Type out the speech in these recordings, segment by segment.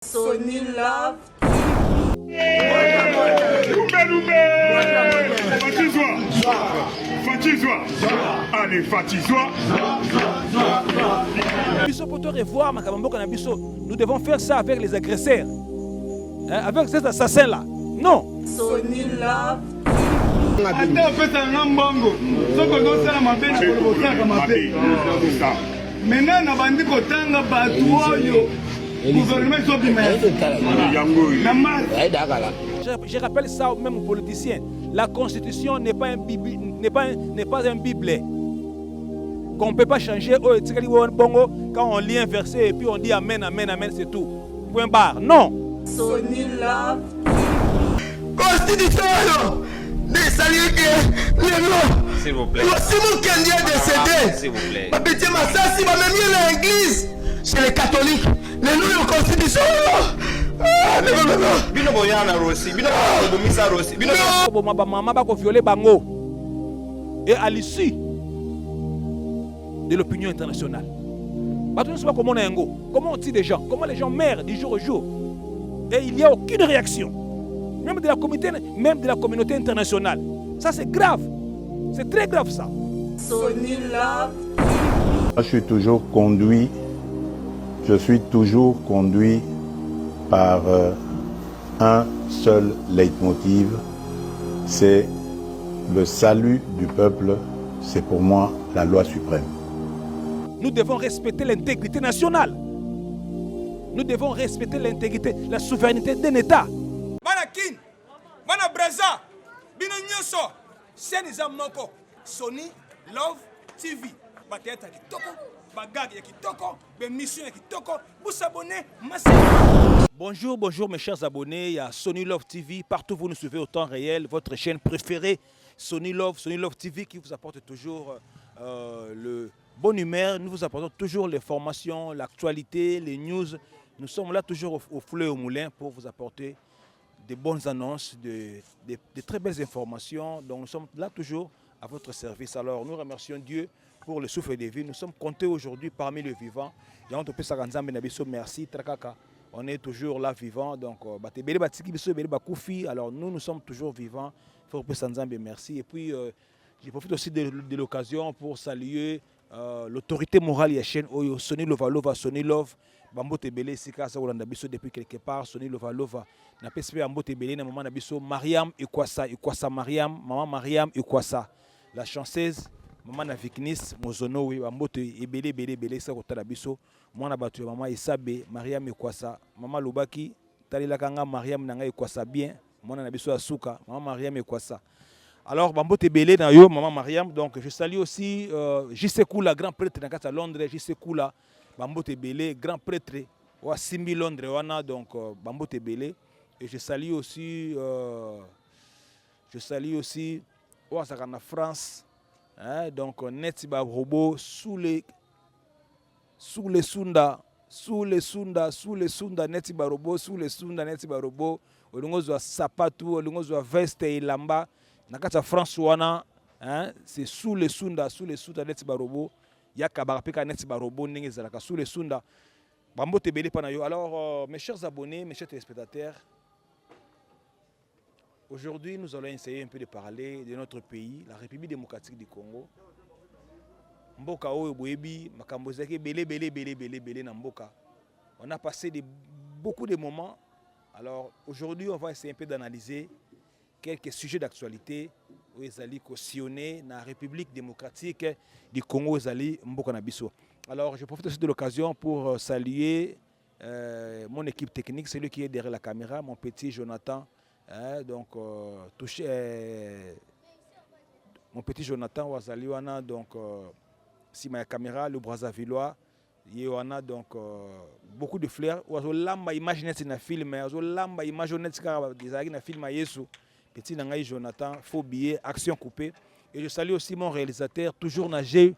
Sony Love. Allez, Fatizwa. Nous devons faire ça avec les agresseurs, hein, avec ces assassins-là. Non. Sony Love. Maintenant, na bandi kotanga batu oyo gouvernement Je rappelle ça même aux politiciens. La constitution n'est pas un biblet qu'on ne peut pas changer quand on lit un verset et puis on dit amen, amen, amen, c'est tout. Point barre. Non. Sony Love. Constitution s'il vous plaît. Si mon candidat est décédé, s'il vous plaît. ma petite Massassi va même à l'église chez les catholiques. Les noms de constitution. Bino boyana Rossi, bino bomisa Rossi, bino maman va violer bango. Et à l'issue de l'opinion internationale. Comment on tue des gens, comment les gens meurent du jour au jour. Et il n'y a aucune réaction. Même de la communauté internationale. Ça c'est grave. C'est très grave ça. Sony Love. Je suis toujours conduit par un seul leitmotiv, c'est le salut du peuple, c'est pour moi la loi suprême. Nous devons respecter l'intégrité nationale. Nous devons respecter l'intégrité, la souveraineté d'un État. Banakin, Bana Braza, Bino Nyoso, Senizam Moko, Sony Love TV. Bateta Kitoko, Bagag Kitoko, Mission Kitoko, vous s'abonnez massivement. Bonjour, bonjour mes chers abonnés, il y a Sony Love TV, partout vous nous suivez au temps réel, votre chaîne préférée, Sony Love TV qui vous apporte toujours le bon humeur, nous vous apportons toujours les formations, l'actualité, les news. Nous sommes là toujours au fleuve et au moulin pour vous apporter des bonnes annonces, de très belles informations. Donc nous sommes là toujours à votre service. Alors nous remercions Dieu pour le souffle de vie. Nous sommes comptés aujourd'hui parmi les vivants. Merci Trakaka. On est toujours là vivants. Donc alors nous sommes toujours vivants. Merci. Et puis je profite aussi de l'occasion pour saluer l'autorité morale de la chaîne Oyo, Sony Lova, Sony Love. Bambote Belé sika sa olanda biso depuis quelque part Sony Lova na PSP Bambote Belé na maman na biso Mariam Ikwasa Mariam maman Mariam Ikwasa la chanceuse maman na Viknis Mozono oui Bambote Belé sa kotala biso mwana batu maman Isabe Mariam Ikwasa maman Lubaki talila kanga Mariam nanga Ikwasa bien mwana na biso Asuka maman Mariam Ikwasa. Alors Bambote Belé na yo maman Mariam. Donc je salue aussi JC Kula grand prêtre na Londres, JC Kula Bambote Belé, grand prêtre, ou à Simbi Londres, donc Bambote Belé. Et je salue aussi, ou à France, hein, donc Netiba Robo, sous les Sunda, Netiba Robo, Netiba Robo, Olungozo Sapatu, Olungozo Veste et Lamba, Nakata France, hein, c'est sous les Sunda, Netiba Robo. Alors mes chers abonnés, mes chers téléspectateurs, aujourd'hui nous allons essayer un peu de parler de notre pays, la République démocratique du Congo. Mboka oyo boyebi makambo zaki belé na mboka. On a passé beaucoup de moments. Alors aujourd'hui on va essayer un peu d'analyser quelques sujets d'actualité où ils allaient cautionner la République démocratique du Congo, ils allaient mboka na biso. Alors je profite aussi de l'occasion pour saluer mon équipe technique, celui qui est derrière la caméra, mon petit Jonathan, donc mon petit Jonathan Wazaliwana, donc si ma caméra, le Brazzavillois, il y a donc beaucoup de fleurs. Lamba image net na film, lamba image net na film Yesu. Petit Nangaï Jonathan, faux billet, action coupée. Et je salue aussi mon réalisateur, toujours na jeu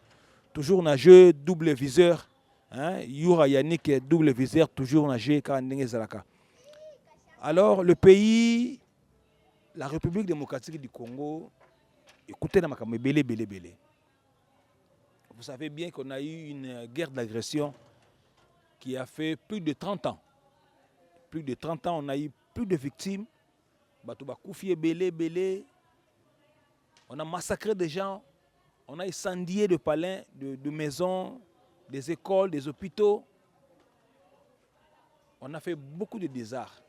double viseur. Hein? Yura Yannick, double viseur, toujours na jeu Zalaka. Alors, le pays, la République démocratique du Congo, écoutez, belé. Vous savez bien qu'on a eu une guerre d'agression qui a fait plus de 30 ans. plus de 30 ans, on a eu plus de victimes. On a massacré des gens. On a incendié des palais, de maisons, des écoles, des hôpitaux. On a fait beaucoup de désastres.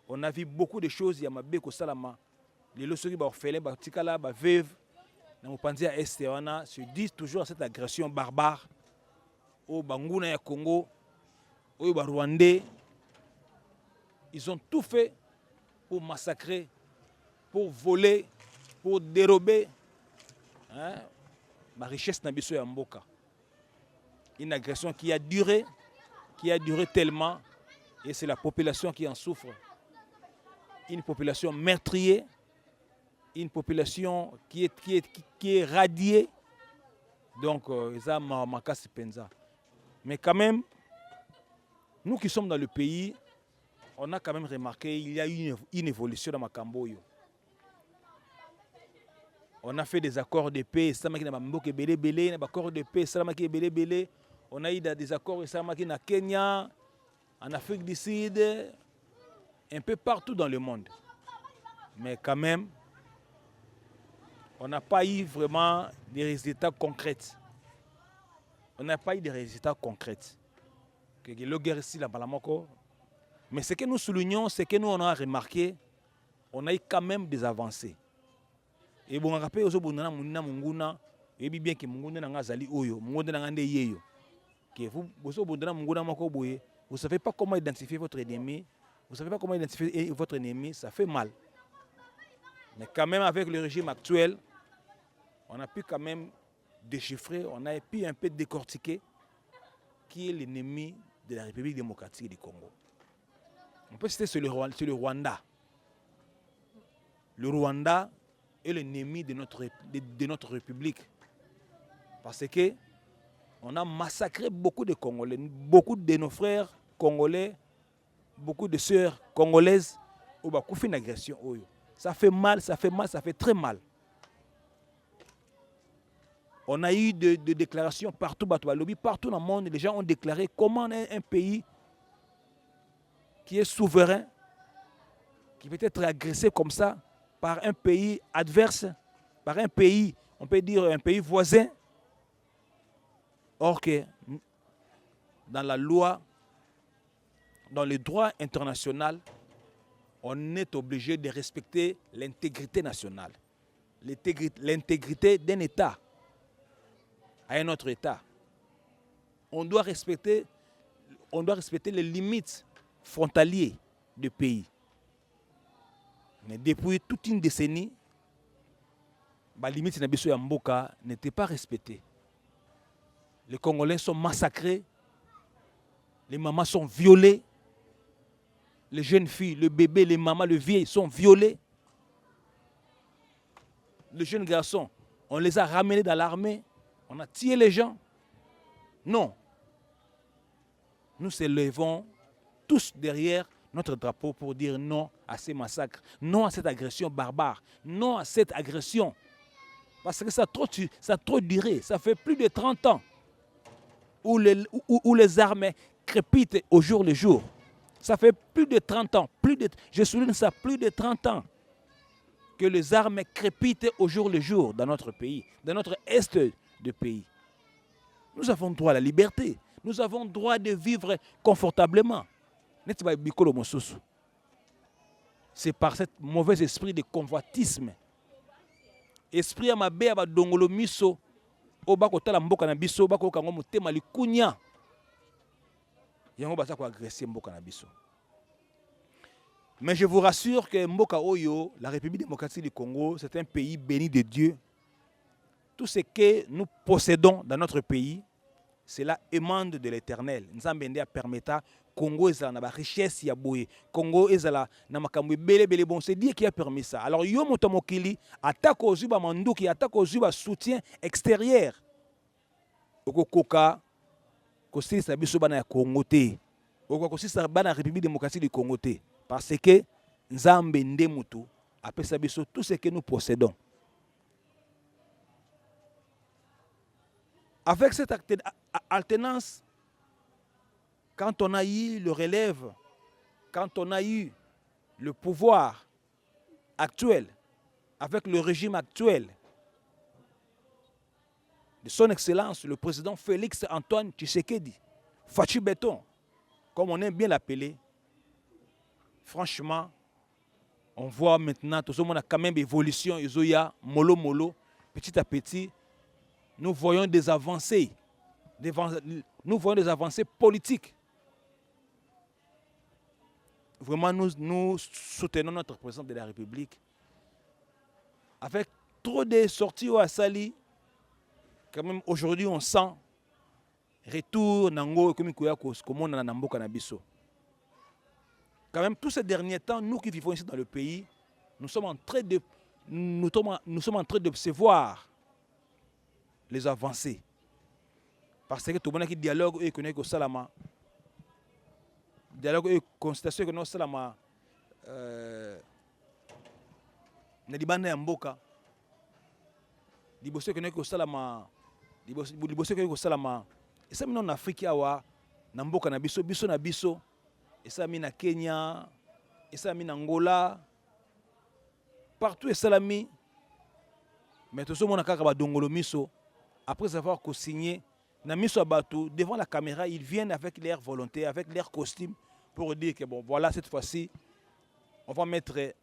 On a vu beaucoup de choses. Il y a Mabeko Salama. Les lorsques les orphelins, les tikala, les veuves, se disent toujours à cette agression barbare. Au Bangouna et Congo, au Rwandais, ils ont tout fait pour massacrer, pour voler, pour dérober la richesse Nabiso et Mboka. Une agression qui a duré tellement, et c'est la population qui en souffre. Une population meurtrière, une population qui est radiée. Donc, ça m'a penza. Mais quand même, nous qui sommes dans le pays, on a quand même remarqué qu'il y a eu une évolution dans Makamboyo. On a fait des accords de paix, on a eu des accords en Kenya, en Afrique du Sud, un peu partout dans le monde. Mais quand même, on n'a pas eu vraiment des résultats concrets. On n'a pas eu de résultats concrets. Mais ce que nous soulignons, c'est que nous on a remarqué, on a eu quand même des avancées. Et bon, on rappelle aussi que Munguna, et bien que Munguna n'a pas oyo, Munguna n'a pas yeyo. Que vous ne savez pas comment identifier votre ennemi, vous ne savez pas comment identifier votre ennemi, ça fait mal. Mais quand même avec le régime actuel, on a pu quand même déchiffrer, on a pu un peu décortiquer qui est l'ennemi de la République démocratique du Congo. On peut citer sur le Rwanda. Le Rwanda est l'ennemi de notre République. Parce que on a massacré beaucoup de Congolais, beaucoup de nos frères congolais, beaucoup de sœurs congolaises où on a fait une agression. Ça fait mal, ça fait très mal. On a eu des déclarations partout, partout dans le monde. Les gens ont déclaré comment un pays qui est souverain, qui peut être agressé comme ça par un pays adverse, par un pays, on peut dire un pays voisin. Or que dans la loi, dans le droit international, on est obligé de respecter l'intégrité nationale, l'intégrité d'un État à un autre État. On doit respecter les limites frontalières du pays. Mais depuis toute une décennie, les limites de Mboka n'étaient pas respectées. Les Congolais sont massacrés, les mamans sont violées, les jeunes filles, le bébé, les mamans, le vieil sont violés. Les jeunes garçons, on les a ramenés dans l'armée, on a tué les gens. Non. Nous s'élevons tous derrière notre drapeau pour dire non à ces massacres, non à cette agression barbare, non à cette agression. Parce que ça a trop duré, ça fait plus de 30 ans où les armées crépitent au jour le jour. Ça fait plus de 30 ans, je souligne ça, plus de 30 ans que les armées crépitent au jour le jour dans notre pays, dans notre est du pays. Nous avons droit à la liberté, nous avons droit de vivre confortablement. C'est par ce mauvais esprit de convoitisme. Esprit à ma bé à dongolo miso, au bako tala mboka na biso, bako kango motema likunya. Yango basa ko agresser mboka na biso. Mais je vous rassure que Mboka Oyo, la République démocratique du Congo, c'est un pays béni de Dieu. Tout ce que nous possédons dans notre pays, c'est la émane de l'Éternel. Nous avons permis Congo est la richesse ya boye. Congo est la na makambo bele bon, c'est Dieu qui a permis ça. Alors yo motomokili attaque aux zuba manduki, attaque aux zuba soutien extérieur. Okokoka kosi sa biso bana ya Congo te. Okokosi sa bana République démocratique du Congo te. Parce que Nzambe Ndemutu appelle ça biso tout ce que nous possédons. Avec cette alternance, quand on a eu le relève, quand on a eu le pouvoir actuel, avec le régime actuel de son Excellence, le président Félix Antoine Tshisekedi, Fachi Béton, comme on aime bien l'appeler, franchement, on voit maintenant, tout le monde a quand même évolution, Izoya, mollo mollo, petit à petit, nous voyons des avancées, nous voyons des avancées politiques. Vraiment, nous soutenons notre président de la République. Avec trop de sorties au Assali, quand même aujourd'hui on sent retour nango comme on a Namboka Nabiso. Quand même tous ces derniers temps, nous qui vivons ici dans le pays, nous sommes en train d'observer les avancées. Parce que tout le monde qui dialogue et connaît que Salama, dialogue et constatation que nous Salama, Nadibana Mboka, Dibosse connaît que Salama, Dibosse connaît que Salama, et ça en Afrique awa, Namboka na biso, biso na biso, et ça na Kenya, et ça na Angola, partout et salami, mais tout ce monde a kaka dongolo miso. Après avoir co-signé, devant la caméra, ils viennent avec leur volonté, avec leur costume, pour dire que bon, voilà, cette fois-ci, on va mettre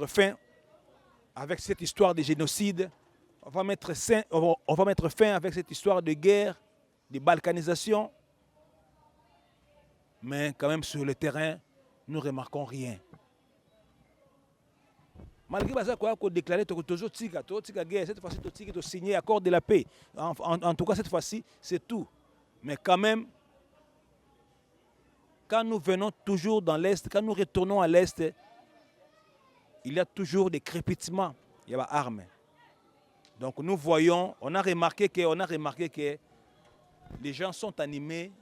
fin avec cette histoire de génocide, on va mettre fin avec cette histoire de guerre, de balkanisation. Mais quand même, sur le terrain, nous ne remarquons rien. Malgré ça, qu'on a déclaré toujours tika guerre, cette fois-ci, tu signé accord de la paix. En tout cas, cette fois-ci, c'est tout. Mais quand même, quand nous venons toujours dans l'Est, quand nous retournons à l'Est, il y a toujours des crépitements, il y a des armes. Donc nous voyons, on a remarqué que les gens sont animés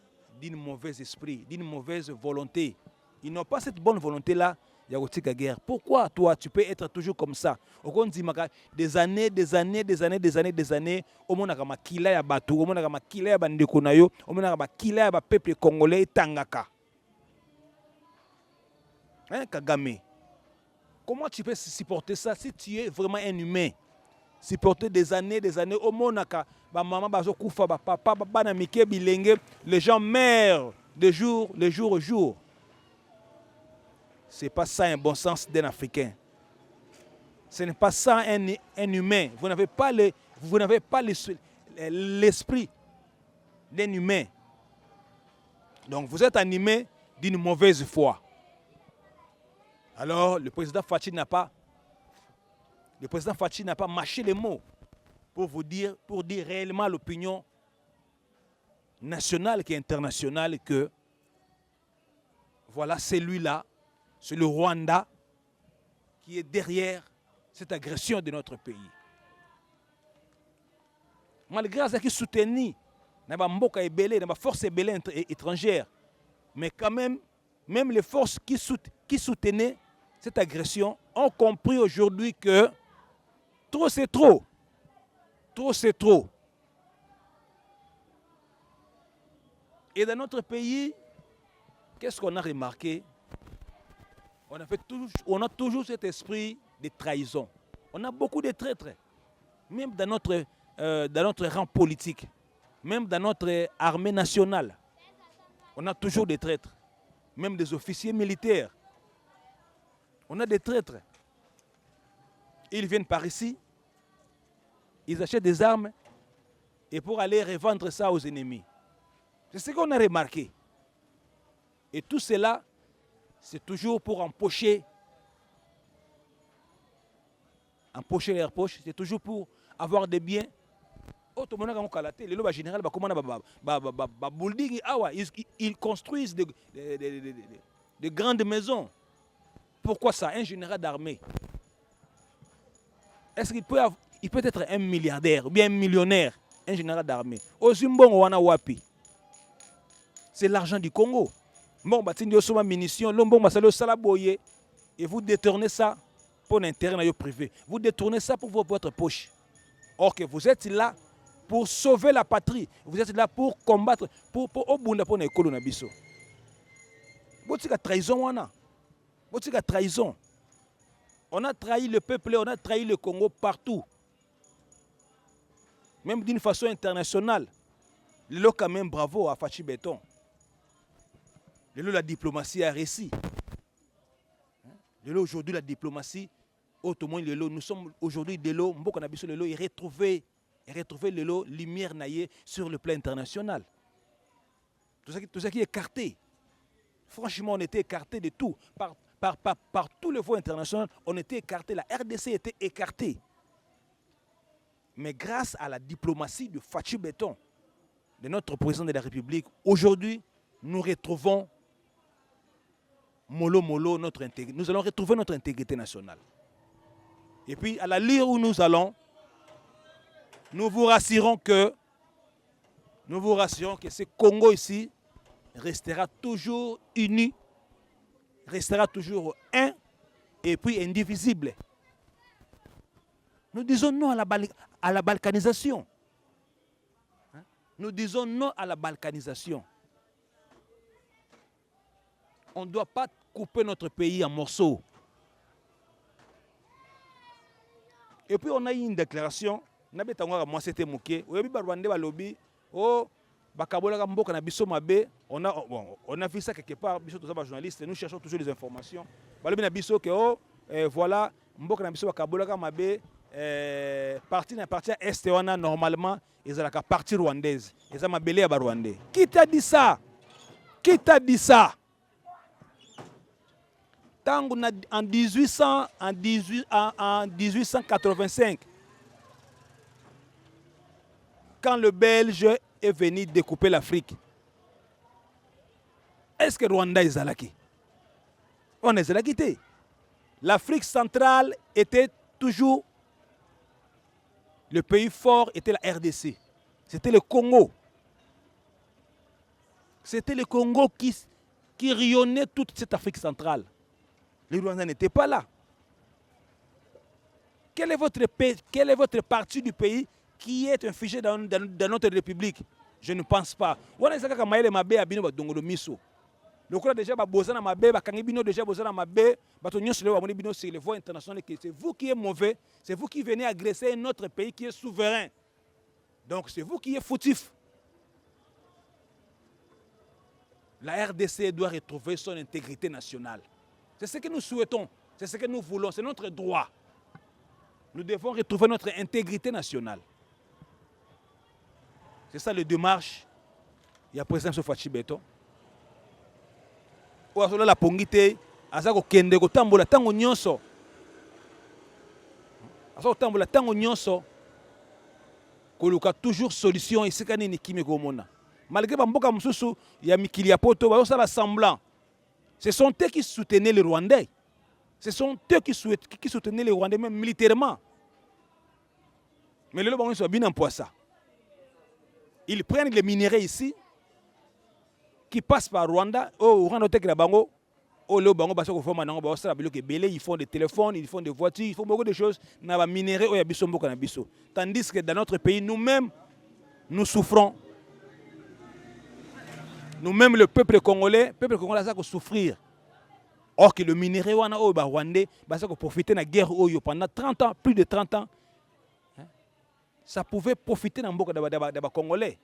d'un mauvais esprit, d'une mauvaise volonté. Ils n'ont pas cette bonne volonté-là. Guerre. Pourquoi toi tu peux être toujours comme ça? Des années, au monde a makila ya batu, au monde a makila ya bandeko na yo, au monde a makila ya peuple congolais tangaka. Hein, Kagame? Comment tu peux supporter ça si tu es vraiment un humain? Supporter des années, au monde a maman bazo kufa, papa, bana mike bilenge, les gens meurent de jour au jour. Ce n'est pas ça un bon sens d'un Africain. Ce n'est pas ça un humain. Vous n'avez pas l'esprit d'un humain. Donc vous êtes animé d'une mauvaise foi. Alors le président Fachi n'a pas mâché les mots pour dire réellement à l'opinion nationale et internationale que voilà, celui-là, c'est le Rwanda qui est derrière cette agression de notre pays. Malgré ça qui soutenit les forces étrangères, mais quand même les forces qui soutenaient cette agression ont compris aujourd'hui que trop c'est trop. Trop c'est trop. Et dans notre pays, qu'est-ce qu'on a remarqué? On a toujours cet esprit de trahison. On a beaucoup de traîtres, même dans notre rang politique, même dans notre armée nationale. On a toujours des traîtres, même des officiers militaires. On a des traîtres. Ils viennent par ici, ils achètent des armes et pour aller revendre ça aux ennemis. C'est ce qu'on a remarqué. Et tout cela, c'est toujours pour empocher leur poche, c'est toujours pour avoir des biens. Ils construisent de grandes maisons. Pourquoi ça? Un général d'armée. Est-ce qu'il peut être un milliardaire ou bien un millionnaire, un général d'armée? C'est l'argent du Congo. Bon, munitions, et vous détournez ça pour l'intérêt privé. Vous détournez ça pour votre poche. Or que vous êtes là, pour sauver la patrie. Vous êtes là pour combattre, pour obunda pour l'école na biso. Botika trahison wana. Botika trahison. On a trahi le peuple, on a trahi le Congo partout. Même d'une façon internationale. Le quand même bravo à Fachi Béton. La diplomatie a réussi. Aujourd'hui la diplomatie, nous sommes aujourd'hui de l'eau, il retrouver le lumière naïe sur le plan international. Tout ça qui est écarté. Franchement, on était écarté de tout. Par tous les voies internationales, on était écarté. La RDC était écartée. Mais grâce à la diplomatie de Fachi Béton, de notre président de la République, aujourd'hui, nous retrouvons nous allons retrouver notre intégrité nationale. Et puis, à la lieu où nous allons, nous vous rassurons que ce Congo ici restera toujours uni, restera toujours un et puis indivisible. Nous disons non à la balkanisation. Nous disons non à la balkanisation. On ne doit pas couper notre pays en morceaux. Et puis on a eu une déclaration. Moi c'était moqué. On a vu ça quelque part. Journalistes, nous cherchons toujours les informations. Voilà, parti est normalement ils ont la partie rwandaise. Ils ont ma belé à Rwandais. Qui t'a dit ça? Qui t'a dit ça? En 1885, quand le Belge est venu découper l'Afrique, est-ce que Rwanda est Zalaki? On est Zalaki. L'Afrique centrale était toujours, le pays fort était la RDC. C'était le Congo. C'était le Congo qui rayonnait toute cette Afrique centrale. Les Rwandais n'étaient pas là. Quelle est votre partie du pays qui est infligée dans notre République? Je ne pense pas. Le coup déjà bozana mabe, bakangibino déjà bozana mabe, batonyo sur les voies internationales. C'est vous qui êtes mauvais, c'est vous qui venez agresser notre pays qui est souverain. Donc c'est vous qui êtes fautif. La RDC doit retrouver son intégrité nationale. C'est ce que nous souhaitons, c'est ce que nous voulons, c'est notre droit. Nous devons retrouver notre intégrité nationale. C'est ça le démarche. Il y a président Fachi Béton. La pongite, azako kende ko tambola tango nyonso. Azako tambola tango nyonso. Koluka toujours solution ici kanini kimeko mona. Malgré bamboka mususu ya mikili ya poto ba osala semblant. Ce sont eux qui soutenaient les Rwandais. Ce sont eux qui soutenaient les Rwandais même militairement. Mais le bango soit bien en ça. Ils prennent les minéraux ici qui passent par Rwanda, Rwanda ils font des téléphones, ils font des voitures, ils font beaucoup de choses. Tandis que dans notre pays, nous-mêmes, nous souffrons. Nous-mêmes, le peuple congolais a souffrir. Or que le minerai rwandais a profité de la guerre pendant 30 ans, plus de 30 ans. Ça pouvait profiter dans les Congolais.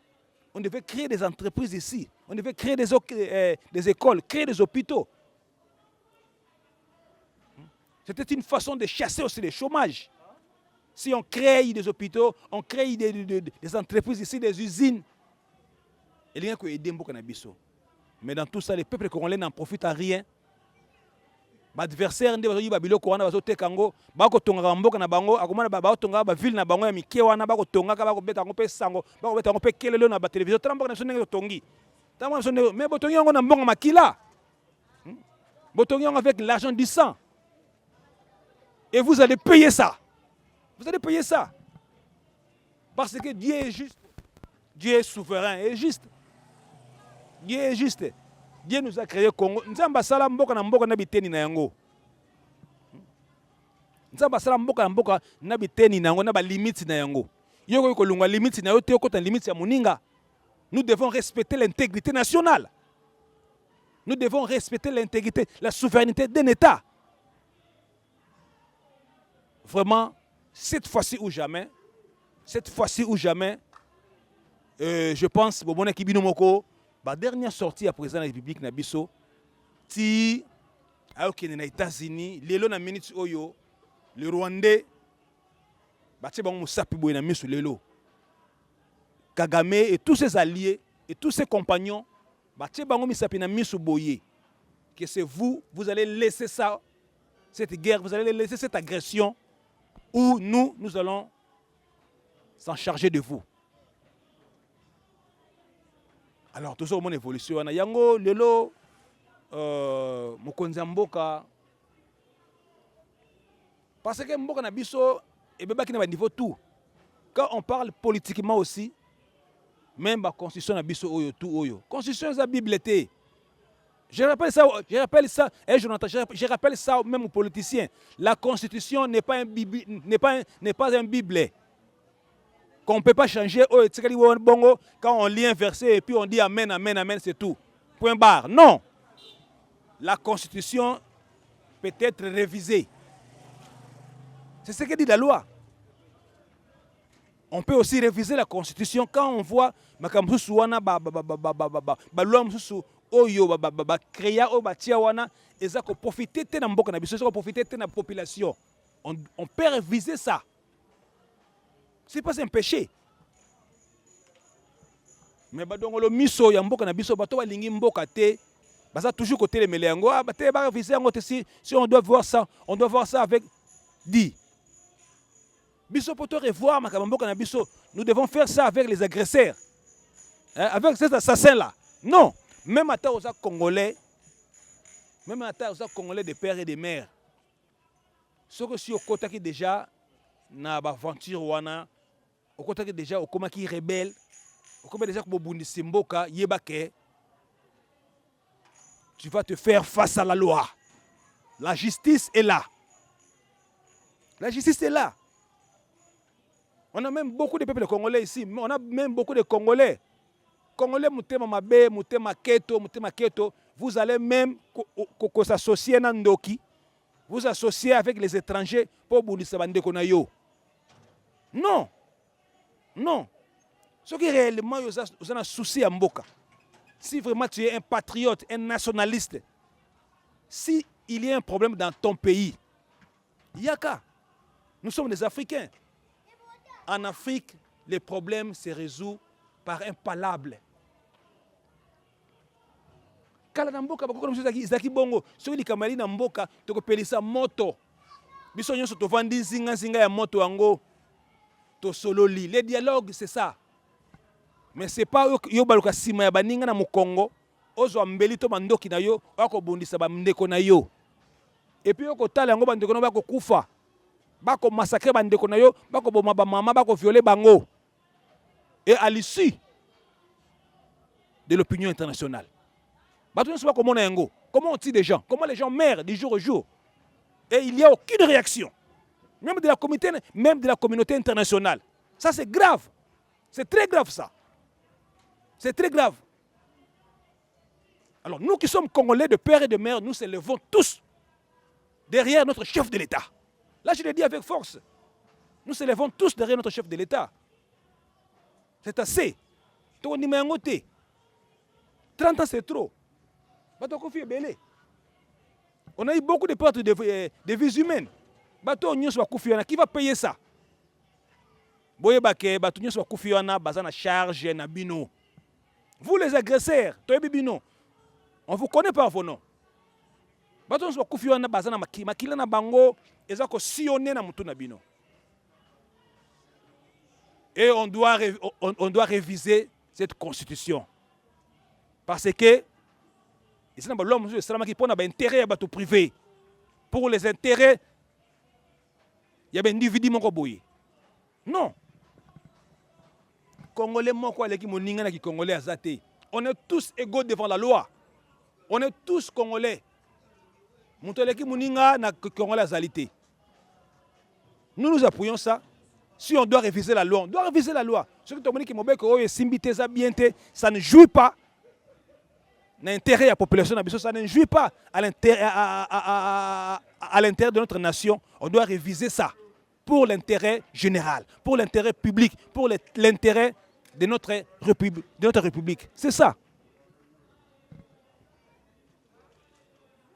On devait créer des entreprises ici. On devait créer des écoles, créer des hôpitaux. C'était une façon de chasser aussi le chômage. Si on crée des hôpitaux, on crée des entreprises ici, des usines. Il y a aider beaucoup na biso. Mais dans tout ça, les peuples congolais n'en profitent à rien. L'adversaire ndé bazo yibabilo ko wana bazo tekango bako tonga mboka na bango akomana ba tonga ba ville na bango ya mike wana bako tonga ka bako beta ngo pe sango bako beta ngo pe kelelo na ba télévision tramboka na sonenge tongi tamo sonenge mais botongi ngo na mbonga makila botongi ngo avec l'argent du sang et vous allez payer ça. Vous allez payer ça parce que Dieu est juste, Dieu est souverain et juste. Dieu est juste. Dieu nous a créé Congo. Nzamba sala mboka na mboka na biteni na yango. Nzamba sala mboka na mboka na biteni na yango na ba limite na yango. Nous devons respecter l'intégrité nationale. Nous devons respecter l'intégrité, la souveraineté d'un État. Vraiment, cette fois-ci ou jamais, je pense, la dernière sortie à président de la République Nabiso, ti aokene na États-Unis, lelo na minute oyo, le Rwandais, batie bango musapi boye na misu lelo. Kagame et tous ses alliés et tous ses compagnons, batie bango misapi na misu boye. Que c'est vous allez laisser ça, cette guerre, vous allez laisser cette agression, où nous allons s'en charger de vous. Alors, tout ça, mon évolution. Yango, lelo, mokonzi mboka. Parce que mboka na biso, et beba qui n'a pas niveau tout. Quand on parle politiquement aussi, même la constitution na biso oyo tout oyo. Constitution la Bible était. Je rappelle ça, et je rappelle ça même aux politiciens. La constitution n'est pas un Bible. Qu'on ne peut pas changer quand on lit un verset et puis on dit Amen, Amen, Amen, c'est tout. Point barre. Non. La constitution peut être révisée. C'est ce que dit la loi. On peut aussi réviser la constitution quand on voit profiter de la population. On peut réviser ça. Ce n'est pas un péché. Mais le miso ya mboka na biso bato balingi mboka te baza toujours côté les melengo ba réviser si on doit voir ça avec dit biso poto revoir makambo na biso nous devons faire ça avec les agresseurs avec ces assassins là non même à aux congolais de pères et de mères ce que si au côté qui déjà na aventure wana au côté qui déjà au koma qui rebelle au koma déjà ko bobundi simboka yebake tu vas te faire face à la loi. La justice est là. La justice est là. On a même beaucoup de peuples congolais ici. On a même beaucoup de Congolais. Congolais, Moutema Mabe, Moutema Keto, vous allez même s'associer à Ndoki. Vous associer avec les étrangers pour Boudissa Bandekonayo. Non. Non. Ce qui est réellement, vous avez un souci à Mboka. Si vraiment tu es un patriote, un nationaliste, s'il y a un problème dans ton pays, Yaka, nous sommes des Africains. En Afrique, les problèmes se résolvent par un palabre. Kala na mboka bakoko zaki bongo, soki likamali na mboka tokopelisa moto. Biso nyonso tovandi zinga ya moto yango to sololi. Les dialogues c'est ça. Mais ce n'est pas yo baluka sima ya baninga na Mukongo, ozo mbeli to mandoki na yo, bako bundisa ba ndeko na yo. Et puis yoko tala yango bandeko na bako kufa. Bako massacrer bandeko na yo, bako boma ba mama, bako violer bango. Et à l'issue de l'opinion internationale. Bato ne sait pas comment on tue des gens, comment les gens meurent du jour au jour. Et il n'y a aucune réaction. Même de la communauté internationale. Ça c'est grave. C'est très grave ça. C'est très grave. Alors nous qui sommes Congolais de père et de mère, nous s'élevons tous derrière notre chef de l'État. Là je le dis avec force. Nous s'élevons tous derrière notre chef de l'État. C'est assez. 30 ans c'est trop. On a eu beaucoup de pertes de vies humaines. Qui va payer ça? Boyebake, batunyo soit koufiana, bazana charge, na bino. Vous les agresseurs, bino, on vous connaît par vos noms. Batunyo soit koufiana, bazana makila na bango, ezako sillonner na mutu na bino. Et on doit réviser cette constitution. Parce que, l'homme qui prend un intérêt à bateau privé. Pour les intérêts, il y a un individu qui non. Congolais, on est tous égaux devant la loi. On est tous Congolais. Nous nous appuyons ça. Si on doit réviser la loi, on doit réviser la loi. Ce que tu as dit que ça ne joue pas l'intérêt de la population, ça ne joue pas à l'intérêt de notre nation. On doit réviser ça pour l'intérêt général, pour l'intérêt public, pour l'intérêt de notre République. C'est ça.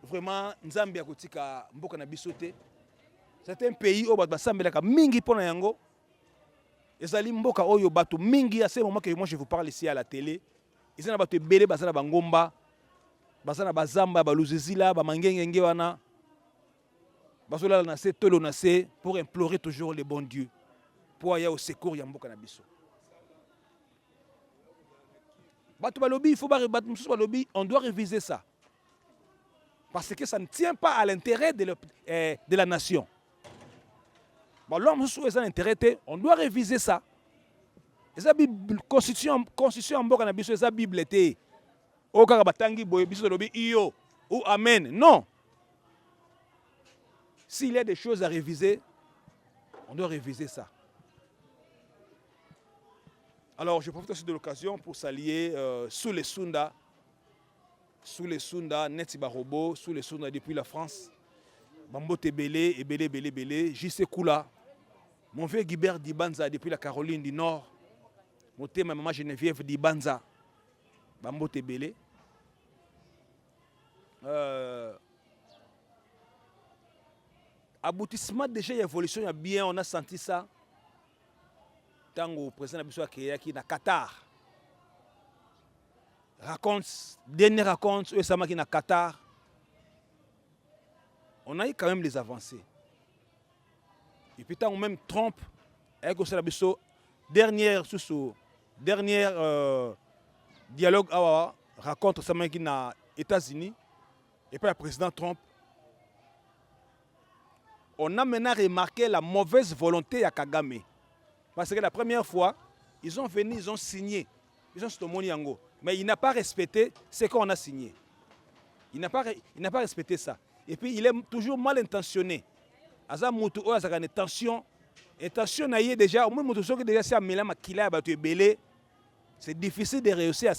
Vraiment, Nzambi akotika mboka na bisote. C'est un pays où basambelaka mingi pona yango. Ezali mboka oyo bato mingi à ce moment que moi je vous parle ici à la télé. Ils ont bato belé bazana bangomba, bazana bazamba, baluzizila, bamangengenge wana. Bazola na se tolo na se pour implorer toujours le bon Dieu. Pour aller au secours ya mboka na biso. Bato balobi, il faut bato mususu balobi, on doit réviser ça. Parce que ça ne tient pas à l'intérêt de la nation. Bon, l'homme est un intérêt, on doit réviser ça. Et ça, constitution en Boka Nabiso, et ça, Bible était. Au Karabatangi, Boyebiso, Iyo, ou Amen. Non. S'il y a des choses à réviser, on doit réviser ça. Alors, je profite aussi de l'occasion pour s'allier sous les Sunda. Sous les Sunda, Netiba Robo, sous les Sunda depuis la France. Bambo Tebele, Ebele, JC Koula. Mon vieux Guibert Dibanza depuis la Caroline du Nord. Mon thème, ma maman Geneviève Dibanza. Bambo Tebele. Aboutissement déjà, l'évolution, il y a bien, on a senti ça. Tant que le président Abissou qui na Qatar. Dernière raconte, Osama qui na Qatar. On a eu quand même des avancées. Et puis tant même Trump, avec Osama Abissou, dernière dialogue raconte Osama qui na États-Unis. Et puis le président Trump. On a maintenant remarqué la mauvaise volonté à Kagame. Parce que la première fois, ils ont venu, ils ont signé. Ils ont stomoné yango. Mais il n'a pas respecté ce qu'on a signé. Il n'a pas respecté ça. Et puis il est toujours mal intentionné. Aza mutu o azaka ne tension. Intention na yé déjà, au moins mutu soki déjà si amela makila ba tu belé. C'est difficile de réussir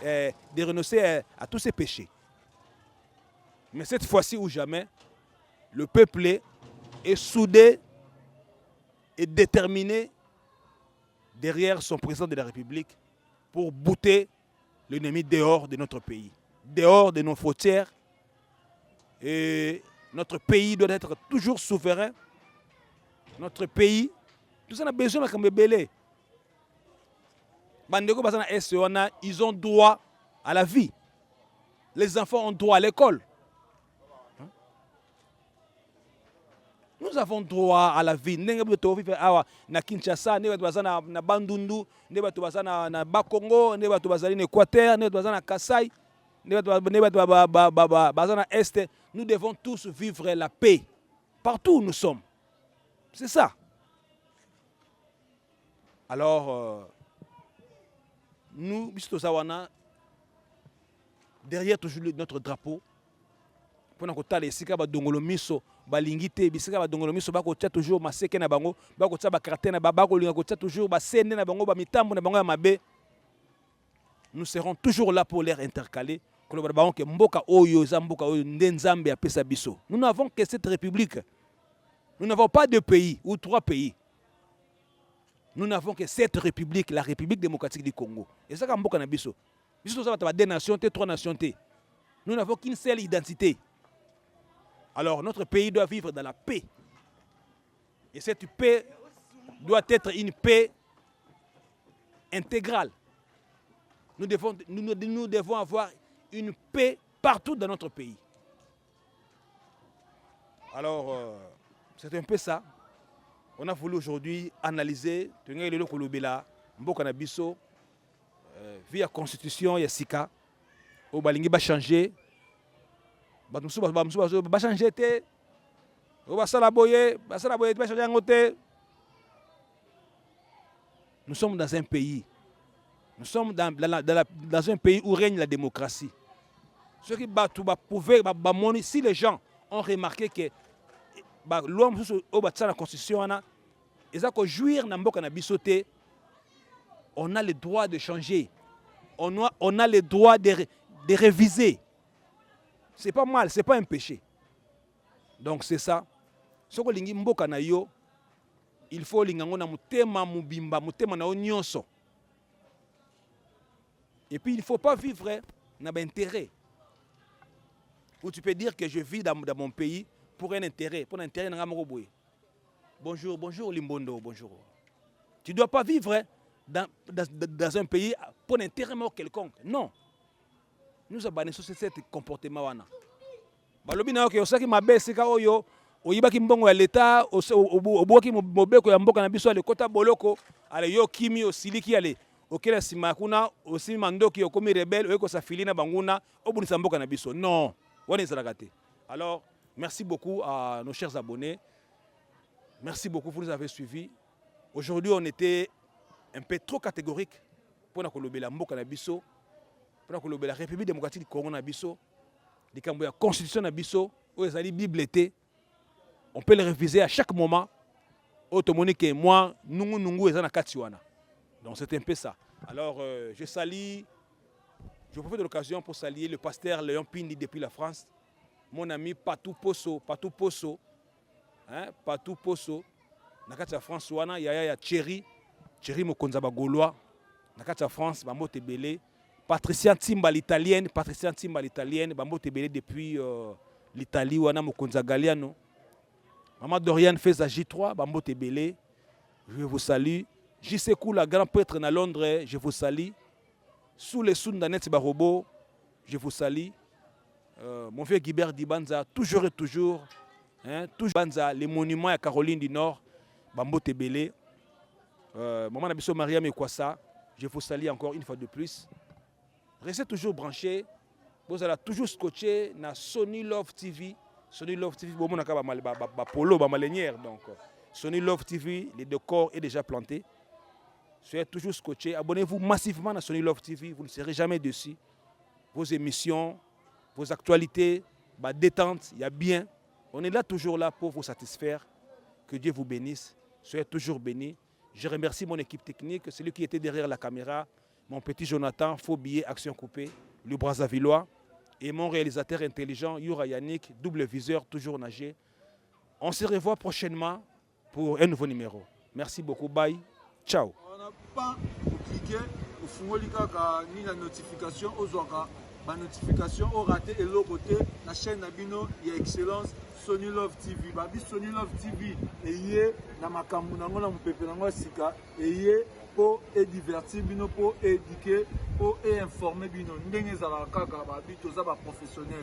de renoncer à tous ces péchés. Mais cette fois-ci ou jamais, le peuple est soudé et déterminé derrière son président de la République pour bouter l'ennemi dehors de notre pays, dehors de nos frontières. Et notre pays doit être toujours souverain. Notre pays, tout ça, on a besoin de Kambébélé. Ils ont droit à la vie. Les enfants ont droit à l'école. Nous avons droit à la vie. Na Kinshasa, na Bandundu, na Bakongo, na Équateur, na Kassai, na Est. Nous devons tous vivre la paix. Partout où nous sommes. C'est ça. Alors, nous, derrière toujours notre drapeau, pour que les sika ba dongolo miso balingite bisika ba dongolo miso ba ko tia toujours maseke na bango ba ko tia ba carte na ba ko linga ko tia toujours ba sende na bango ba mitambo na bango ya mabe. Nous serons toujours là pour les intercaler que le bango ke mboka oyo za mboka oyo ndenzambe apesa biso. Nous n'avons que cette république. Nous n'avons pas deux pays ou trois pays. Nous n'avons que cette république, la République démocratique du Congo. Et ça comme mboka na biso. Biso ça va deux nations, trois nations. Nous n'avons qu'une seule identité. Alors notre pays doit vivre dans la paix. Et cette paix doit être une paix intégrale. Nous devons avoir une paix partout dans notre pays. Alors, c'est un peu ça. On a voulu aujourd'hui analyser via la constitution, il y a Sika, au Balingi va changer. Nous sommes dans un pays. Nous sommes dans un pays où règne la démocratie. Ce qui pouvaient, si les gens ont remarqué que l'homme au la constitution, Et ça, jouir na mboka na bisoté, on a le droit de changer. On a le droit de réviser. C'est pas mal, c'est pas un péché. Donc c'est ça. Ce que lingi mboka na yo, il faut lingango na mutema mubimba, mutema na nyonso. Et puis il ne faut pas vivre na intérêt. Où tu peux dire que je vis dans mon pays pour un intérêt, pour un intérêt na moko. Bonjour, bonjour Limbondo, bonjour. Tu ne dois pas vivre dans un pays pour un intérêt quelconque. Non. Nous avons ce comportement. Balobi na yo osaki mabese ka oyo oyibaki mbongo ya leta oboki mobeko ya mboka na biso ale kota boloko ale yo kimi osiliki ale okela sima kuna osima ndoki okomi rebelle oyeko safilina banguna obunisa mboka na biso. Non. Wana ezalaka te. Alors, merci beaucoup à nos chers abonnés. Merci beaucoup, vous nous avez suivis. Aujourd'hui, on était un peu trop catégorique pour la mboka na biso, pour la République démocratique du Congo na biso, la Constitution na biso, où les Bible était. On peut les réviser à chaque moment. Automonique et moi, nous ezana katiwana. Donc c'est un peu ça. Alors, je salue, je profite de l'occasion pour saluer le pasteur Léon Pindi depuis la France, mon ami Patou Poso, hein, Patou Poso, nakati France wana ya Thierry Mokonza Gaulois, nakati France Bambote Belé, Patricia Timba l'italienne, Bambote Belé depuis l'Italie wana Mokonza Galiano. Maman Dorian fait à J3, Bambote Belé, je vous salue. Jisekou la grand prêtre na Londres, je vous salue. Sous les sous d'Anet Barobo, je vous salue. Mon vieux Guibert Dibanza, toujours et toujours. Hein, toujours Banza, les monuments à Caroline du Nord, Bambo Tebele. Maman Nabiso Maria Mekwasa, je vous salue encore une fois de plus. Restez toujours branchés. Vous allez toujours scotcher na Sony Love TV. Sony Love TV, bon, on a polo, donc Sony Love TV, le décor est déjà planté. Soyez toujours scotchés. Abonnez-vous massivement à Sony Love TV. Vous ne serez jamais dessus. Vos émissions, vos actualités, détente, il y a bien. On est là toujours là pour vous satisfaire. Que Dieu vous bénisse. Soyez toujours bénis. Je remercie mon équipe technique, celui qui était derrière la caméra, mon petit Jonathan, faux billet, action coupée, le Brazzavillois, et mon réalisateur intelligent, Yura Yannick, double viseur, toujours nager. On se revoit prochainement pour un nouveau numéro. Merci beaucoup. Bye. Ciao. On n'a pas cliqué au fond ni la notification aux organes. Ma notification au raté et l'autre côté la chaîne Nabino il y a excellence Sony Love TV. Babi Sony Love TV et yé na makambu nango na mpepe nango sika et yé pour divertir bino pour éduquer pour informer bino ndenge za la kaka babi toza ba professionnel.